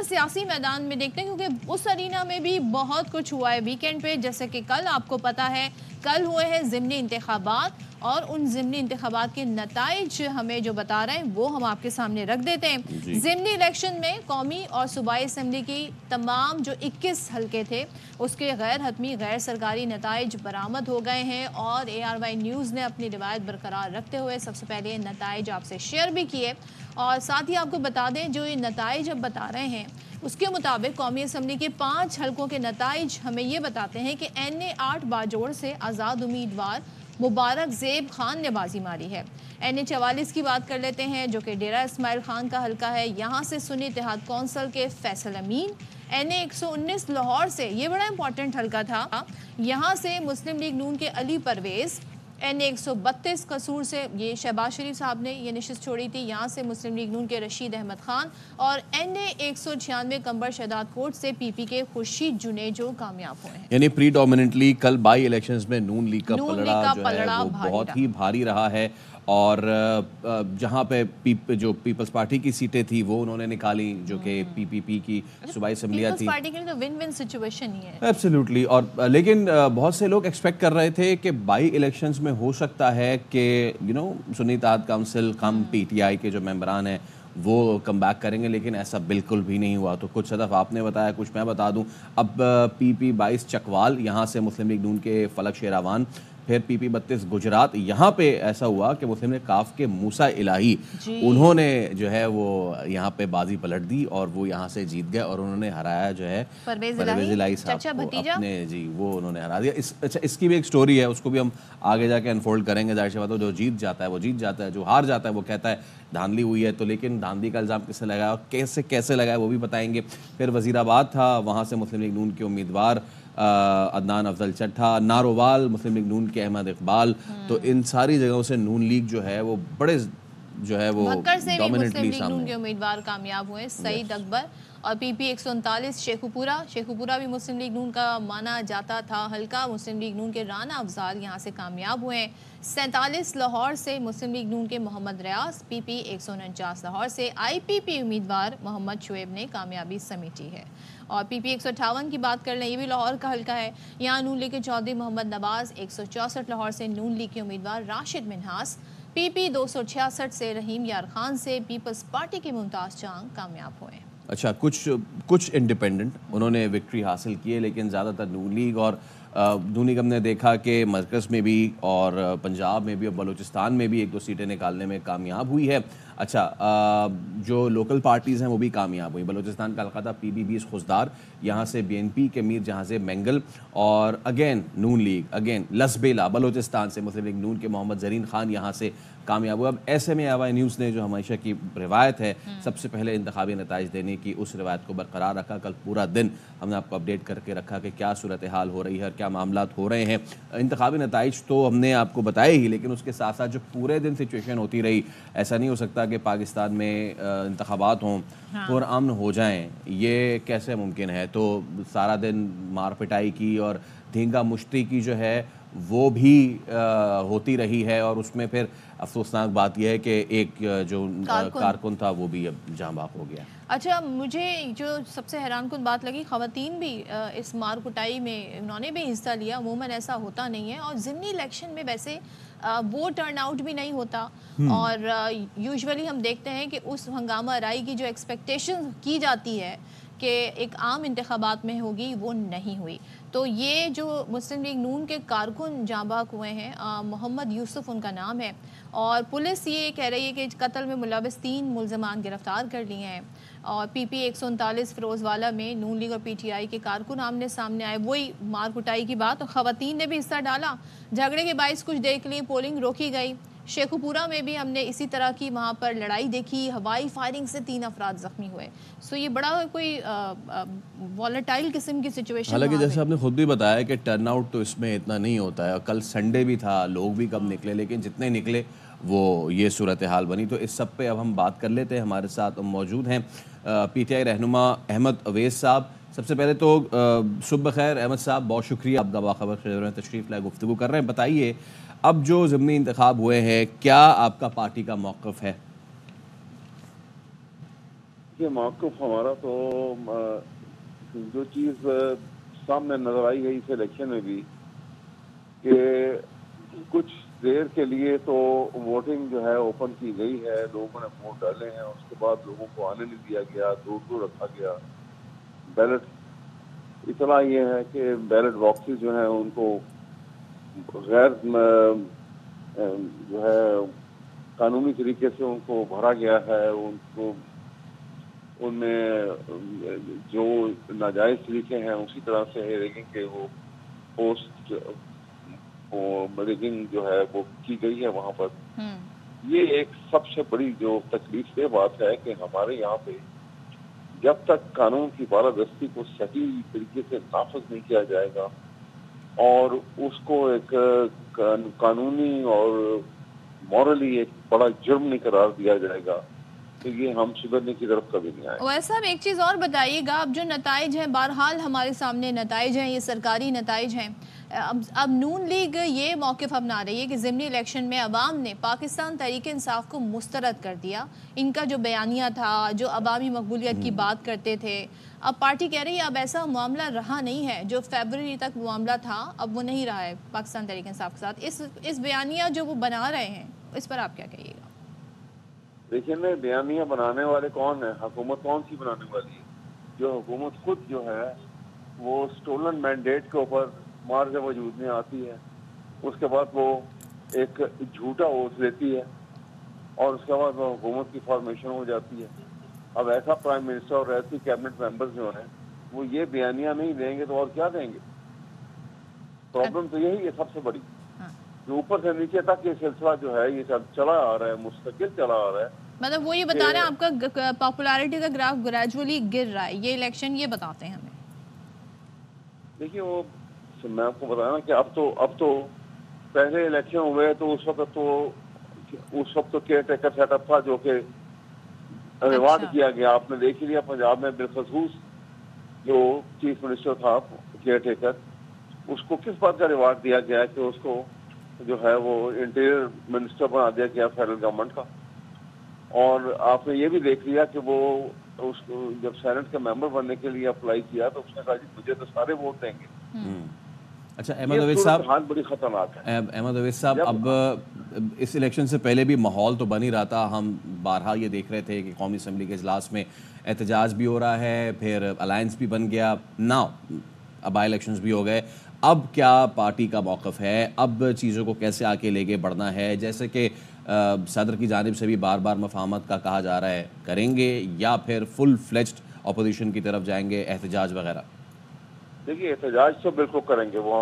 سیاسی میدان میں دیکھتے ہیں کیونکہ اس ارینا میں بھی بہت کچھ ہوا ہے ویکینڈ پہ. جیسے کہ کل آپ کو پتا ہے کل ہوئے ہیں ضمنی انتخابات اور ان ضمنی انتخابات کے نتائج ہمیں جو بتا رہے ہیں وہ ہم آپ کے سامنے رکھ دیتے ہیں. ضمنی الیکشن میں قومی اور صوبائی اسمبلی کی تمام جو 21 حلقے تھے اس کے غیر حتمی غیر سرکاری نتائج برآمد ہو گئے ہیں اور ARY نیوز نے اپنی روایت برقرار رکھتے ہوئے سب سے پہلے نتائج آپ سے شیئر بھی کیے. اور ساتھ ہی آپ کو بتا دیں جو یہ نتائج اب بتا رہے ہیں اس کے مطابق قومی اسمبلی کے 5 حلقوں کے نتائج ہمیں یہ بتاتے ہیں کہ NA 8 باجوڑ سے آزاد امیدوار مبارک زیب خان نے بازی ماری ہے. NA 44 کی بات کر لیتے ہیں جو کہ ڈیرہ اسماعیل خان کا حلقہ ہے. یہاں سے سنی اتحاد کونسل کے فیصل امین. NA 119 لاہور سے یہ بڑا امپورٹنٹ حلقہ تھا. یہاں سے مسلم لیگ نون کے علی پرویز. NA 132 قصور سے یہ شہباز شریف صاحب نے یہ نشست چھوڑی تھی. یہاں سے مسلم لیگ نون کے رشید احمد خان اور NA 196 قمبر شہداد کوٹ سے PP کے خورشید جنیجو کامیاب ہوئے ہیں. یعنی پری ڈومیننٹلی کل بائی الیکشنز میں نون لیگ کا پلڑا جو ہے وہ بہت ہی بھاری رہا ہے اور جہاں پہ جو پیپلز پارٹی کی سیٹیں تھی وہ انہوں نے نکالی جو کہ PPP کی صوبائی اسمبلیاں تھی. پیپلز پارٹی کے لیے تو ون ون سچویشن ہی ہے ایبسلیوٹلی. اور لیکن بہت سے لوگ ایکسپیکٹ کر رہے تھے کہ بائی الیکشنز میں ہو سکتا ہے کہ سنی اتحاد کونسل کم PTI کے جو ممبران ہیں وہ کم بیک کریں گے لیکن ایسا بالکل بھی نہیں ہوا. تو کچھ صدف آپ نے بتایا کچھ میں بتا دوں. اب PP 22 چکوال یہاں سے مسلم لیگ نون کے فلک شیراوان پھر PP 32 گجرات یہاں پہ ایسا ہوا کہ مسلم لیگ کاف کے موسیٰ الہی انہوں نے جو ہے وہ یہاں پہ بازی پلٹ دی اور وہ یہاں سے جیت گئے اور انہوں نے ہرایا جو ہے پرویز الہی صاحب کو اپنے وہ انہوں نے ہرا دیا. اچھا اس کی بھی ایک سٹوری ہے اس کو بھی ہم آگے جا کے انفولڈ کریں گے. ظاہر سی بات ہے جو جیت جاتا ہے وہ جیت جاتا ہے, جو ہار جاتا ہے وہ کہتا ہے دھاندلی ہوئی ہے. تو لیکن دھاندلی کا الزام کس نے لگایا اور کیسے لگایا وہ بھی بتائیں گے. پھر وزیر آباد تھا وہاں سے مسلم لیگ نون کے امیدوار عدنان افضل چٹھا. نارووال مسلم لیگ نون کے احمد اقبال. تو ان ساری جگہوں سے نون لیگ جو ہے وہ بڑے جو ہے وہ ڈومیننٹلی مسلم لیگ نون کے امیدوار کامیاب ہوئے. سعید اکبر اور PP 139 شیخوپورہ بھی مسلم لیگ نون کا مانا جاتا تھا حلقہ. مسلم لیگ نون کے رانا افضال یہاں سے کامیاب ہوئے ہیں. 47 لاہور سے مسلم لیگ نون کے محمد ریاض. PP 149 لاہور سے IPP امیدوار محمد شعیب نے کامیابی سمیٹی ہے. اور PP 158 کی بات کر لیں یہ بھی لاہور کا حلقہ ہے. یہاں نون لیگ کے چودھری محمد نواز. 164 لاہور سے نون لیگ کے امیدوار راشد منہاس. PP 266 سے رحیم یار خان سے پیپلز پارٹی کے ممتاز جان کامیاب ہوئے. اچھا کچھ انڈیپینڈنٹ انہوں نے وکٹری حاصل کی ہے لیکن زیادہ تر نون لیگ. اور نون لیگ ہم نے دیکھا کہ مرکز میں بھی اور پنجاب میں بھی اور بلوچستان میں بھی 1-2 سیٹیں نکالنے میں کامیاب ہوئی ہے. اچھا جو لوکل پارٹیز ہیں وہ بھی کامیاب ہوئی. بلوچستان کا حلقہ تھا PP 20 خضدار. یہاں سے BNP کے میر جہاں سے مینگل اور اگین نون لیگ لسبیلا بلوچستان سے مسلم لیگ نون کے محمد زرین خان یہاں سے کامیاب ہوا. اب ایسے میں ARY نیوز نے جو ہمیشہ کی روایت ہے سب سے پہلے انتخابی نتائج دینے کی اس روایت کو برقرار رکھا. کل پورا دن ہم نے آپ کو اپڈیٹ کر کے رکھا کہ کیا صورتحال ہو رہی ہے اور کیا معاملات ہو رہے ہیں. انتخابی نتائج تو ہم نے آپ کو بتائے ہی لیکن اس کے ساتھ ساتھ جو پورے دن سچویشن ہوتی رہی. ایسا نہیں ہو سکتا کہ پاکستان میں انتخابات ہوں پرامن ہو جائیں, یہ کیسے ممکن ہے. تو سارا دن مار پٹائی کی اور دھینگا مشتی کی جو ہے وہ بھی ہوتی رہی ہے اور اس میں پھر افسوسناک بات یہ ہے کہ ایک جو کارکن تھا وہ بھی اب جاں بحق ہو گیا. اچھا مجھے جو سب سے حیران کن بات لگی خواتین بھی اس مار کٹائی میں انہوں نے بھی حصہ لیا. عموماً ایسا ہوتا نہیں ہے اور ضمنی الیکشن میں ویسے وہ ٹرن آؤٹ بھی نہیں ہوتا اور یوزولی ہم دیکھتے ہیں کہ اس ہنگامہ آرائی کی جو ایکسپیکٹیشن کی جاتی ہے کہ ایک عام انتخابات میں ہوگی وہ نہیں ہوئی. تو یہ جو مسلم لیگ نون کے کارکن جاں بحق ہوئے ہیں محمد یوسف ان کا نام ہے اور پولیس یہ کہہ رہی ہے کہ قتل میں ملوث 3 ملزمان گرفتار کر لیے ہیں. اور PP 139 فیروز والا میں نون لیگ اور PTI کے کارکن آمنے سامنے آئے. وہی مار کٹائی کی بات اور خواتین نے بھی حصہ ڈالا. جھگڑے کے باعث کچھ دیر کے لیے پولنگ روکی گئی. شیخوپورہ میں بھی ہم نے اسی طرح کی وہاں پر لڑائی دیکھی. ہوائی فائرنگ سے 3 افراد زخمی ہوئے. سو یہ بڑا کوئی والٹائل قسم کی سچویشن. حالانکہ جیسے آپ نے خود بھی بتایا کہ ٹرن آؤٹ تو اس میں اتنا نہیں ہوتا ہے. کل سنڈے بھی تھا لوگ بھی کم نکلے لیکن جتنے نکلے وہ یہ صورتحال بنی. تو اس سب پہ اب ہم بات کر لیتے ہیں. ہمارے ساتھ موجود ہیں PTI رہنما احمد اویس صاحب. سب سے پہلے تو صبح بخیر احمد صاحب, بہت شکریہ آپ کا باخبر خبر میں تشریف لائے گفتگو کر رہے ہیں. بتائیے اب جو ضمنی انتخاب ہوئے ہیں کیا آپ کا پارٹی کا موقف ہے؟ یہ موقف ہمارا تو جو چیز سامنے نظر آئی ہے اس الیکشن میں بھی کہ کچھ دیر کے لیے تو ووٹنگ جو ہے اوپن کی گئی ہے، لوگوں نے ووٹ ڈالے ہیں، اس کے بعد لوگوں کو آنے نہیں دیا گیا، دور دور رکھا گیا بیلٹ. اطلاع یہ ہے کہ بیلٹ باکسز جو ہیں ان کو غیر جو ہے قانونی طریقے سے ان کو بھرا گیا ہے، ان کو ان میں جو ناجائز طریقے ہیں اسی طرح سے ریگنگ کے وہ پوسٹ ریگنگ جو ہے وہ کی گئی ہے وہاں پر. یہ ایک سب سے بڑی جو تکلیف دہ بات ہے کہ ہمارے یہاں پہ جب تک قانون کی بالادستی کو صحیح طریقے سے نافذ نہیں کیا جائے گا اور اس کو ایک قانونی اور مورلی ایک بڑا جرم نہیں قرار دیا جائے گا تو یہ ہم سدھرنے کی طرف کبھی نہیں آئے. ویسے صاحب ایک چیز اور بتائیے گا، اب جو نتائج ہیں بہرحال ہمارے سامنے نتائج ہیں، یہ سرکاری نتائج ہیں. اب نون لیگ یہ موقف اپنا رہی ہے کہ ضمنی الیکشن میں عوام نے پاکستان تحریک انصاف کو مسترد کر دیا. ان کا جو بیانیہ تھا، جو عوامی مقبولیت کی بات کرتے تھے، اب پارٹی کہہ رہی ہے اب ایسا معاملہ رہا نہیں ہے. جو فیبرری تک معاملہ تھا اب وہ نہیں رہا ہے پاکستان تحریک انصاف کے ساتھ. اس بیانیہ جو وہ بنا رہے ہیں اس پر آپ کیا کہیے گا؟ دیکھیں نا، بیانیہ بنانے والے کون ہیں؟ حکومت کون سی بنانے والی ہے؟ جو حکومت خود جو ہے وہ سٹولن مینڈیٹ کے اوپر مارج وجود میں آتی ہے، اس کے بعد وہ ایک جھوٹا اوتھ لیتی ہے اور اس کے بعد وہ حکومت کی فارمیشن ہو جاتی ہے. اب ایسا پرائم منسٹر اور ایسی کیبنٹ ممبرز جو ہیں وہ یہ بیانیہ نہیں دیں گے تو اور کیا دیں گے؟ پرابلم تو یہی ہے سب سے بڑی، جو اوپر سے نیچے تک یہ سلسلہ جو ہے یہ چلا آ رہا ہے، مستقل چلا آ رہا ہے. مطلب وہ یہ بتا رہے ہیں آپ کا پاپولیرٹی کا گراف گریجولی گر رہا ہے، یہ الیکشن یہ بتاتے ہیں ہمیں. دیکھیے وہ میں آپ کو بتایا نا کہ اب تو پہلے الیکشن ہوئے تو اس وقت تو کیئر ٹیکر سیٹ اپ تھا جو کہ ریوارڈ کیا گیا. آپ نے دیکھ لیا پنجاب میں بالخصوص جو چیف منسٹر تھا کیئر ٹیکر، اس کو کس بات کا ریوارڈ دیا گیا کہ اس کو جو ہے وہ انٹیریئر منسٹر بنا دیا گیا فیڈرل گورنمنٹ کا. اور آپ نے یہ بھی دیکھ لیا کہ وہ اس کو جب سینٹ کے ممبر بننے کے لیے اپلائی کیا تو اس نے کہا جی مجھے تو سارے ووٹ دیں گے. اچھا احمد اویس صاحب، بڑی خطرناک ہے. احمد اویس صاحب، اب اس الیکشن سے پہلے بھی ماحول تو بن ہی رہا تھا. ہم بارہا یہ دیکھ رہے تھے کہ قومی اسمبلی کے اجلاس میں احتجاج بھی ہو رہا ہے، پھر الائنس بھی بن گیا، ناؤ اب بائی الیکشنز بھی ہو گئے. اب کیا پارٹی کا موقف ہے؟ اب چیزوں کو کیسے آگے لے کے بڑھنا ہے؟ جیسے کہ صدر کی جانب سے بھی بار بار مفاہمت کا کہا جا رہا ہے، کریں گے یا پھر فل فلیجڈ اپوزیشن کی طرف جائیں گے، احتجاج وغیرہ؟ دیکھیے احتجاج تو بالکل کریں گے، وہ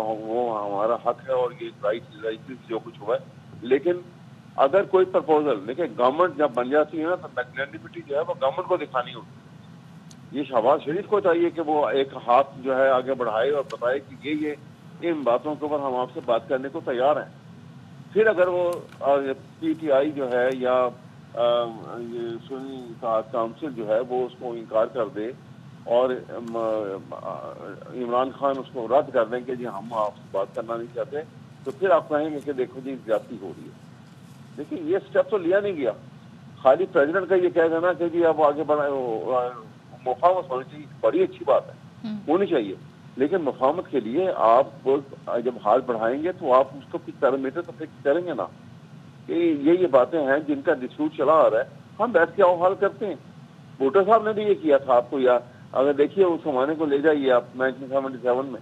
ہمارا حق ہے اور یہ رائٹ جو کچھ ہوا ہے. لیکن اگر کوئی پرپوزل، دیکھیں گورنمنٹ جب بن جاتی ہے نا تو میگنیٹیوٹی جو ہے وہ گورنمنٹ کو دکھانی ہوتی ہے. یہ شہباز شریف کو چاہیے کہ وہ ایک ہاتھ جو ہے آگے بڑھائے اور بتائے کہ یہ ان باتوں کے اوپر ہم آپ سے بات کرنے کو تیار ہیں. پھر اگر وہ پی ٹی آئی جو ہے یا یہ سنی اتحاد کونسل جو ہے وہ اس کو انکار کر دے اور عمران خان اس کو رد کر دیں کہ جی ہم آپ سے بات کرنا نہیں چاہتے، تو پھر آپ کہیں گے کہ دیکھو جی زیادتی ہو رہی ہے. لیکن یہ سٹیپ تو لیا نہیں گیا. خالی پریزیڈنٹ کا یہ کہہ دینا کہ جی اب آگے بڑھائے، مفاہمت ہونی چاہیے، بڑی اچھی بات ہے، ہونی چاہیے. لیکن مفاہمت کے لیے آپ جب ہاتھ بڑھائیں گے تو آپ اس کو کچھ پیرامیٹر تو فکس کریں گے نا کہ یہ باتیں ہیں جن کا ڈسپیوٹ چلا آ رہا ہے، ہم بیٹھ کے حل کرتے ہیں. بھٹو صاحب نے بھی یہ کیا تھا، آپ کو یا اگر دیکھیے اس زمانے کو لے جائیے آپ 1977 میں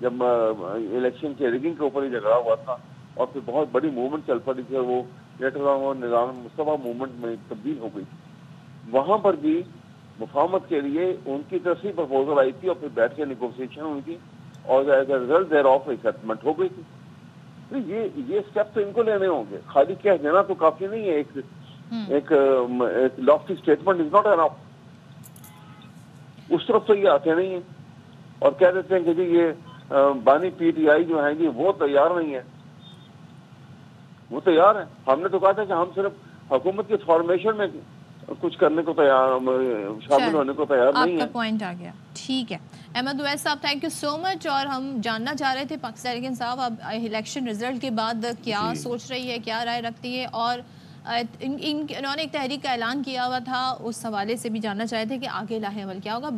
جب الیکشن کے ریگنگ کے اوپر ہی جھگڑا ہوا تھا اور پھر بہت بڑی موومنٹ چل پڑی تھی اور وہ نظام مصطفیٰ موومنٹ میں تبدیل ہو گئی تھی. وہاں پر بھی مفاہمت کے لیے ان کی طرف سے پرپوزل آئی تھی اور پھر بیٹھ کے نیگوسیشن ہوئی تھی اور ریزلٹ دیر آف سیٹلمنٹ ہو گئی تھی. یہ اسٹیپ تو ان کو لینے ہوں گے. خالی کہہ دینا تو کافی نہیں ہے. ایک lofty statement is not enough. اس طرف تو یہ آتے نہیں ہیں اور کہہ دیتے ہیں کہ جی یہ بانی پی ٹی آئی جو ہیں جی وہ تیار نہیں ہے. وہ تیار ہیں. ہم نے تو کہا تھا کہ ہم صرف حکومت کی فارمیشن میں کچھ کرنے کو تیار، شامل ہونے کو تیار نہیں ہے. آپ کا پوائنٹ آ گیا. ٹھیک ہے احمد اویس صاحب، تھینک یو سو مچ. اور ہم جاننا چاہ رہے تھے پاکستان تحریک انصاف اب الیکشن رزلٹ کے بعد کیا سوچ رہی ہے، کیا رائے رکھتی ہے، اور انہوں نے ایک تحریک کا اعلان کیا ہوا تھا، اس حوالے سے بھی جاننا چاہتے تھے کہ آگے لاہ عمل کیا ہوگا.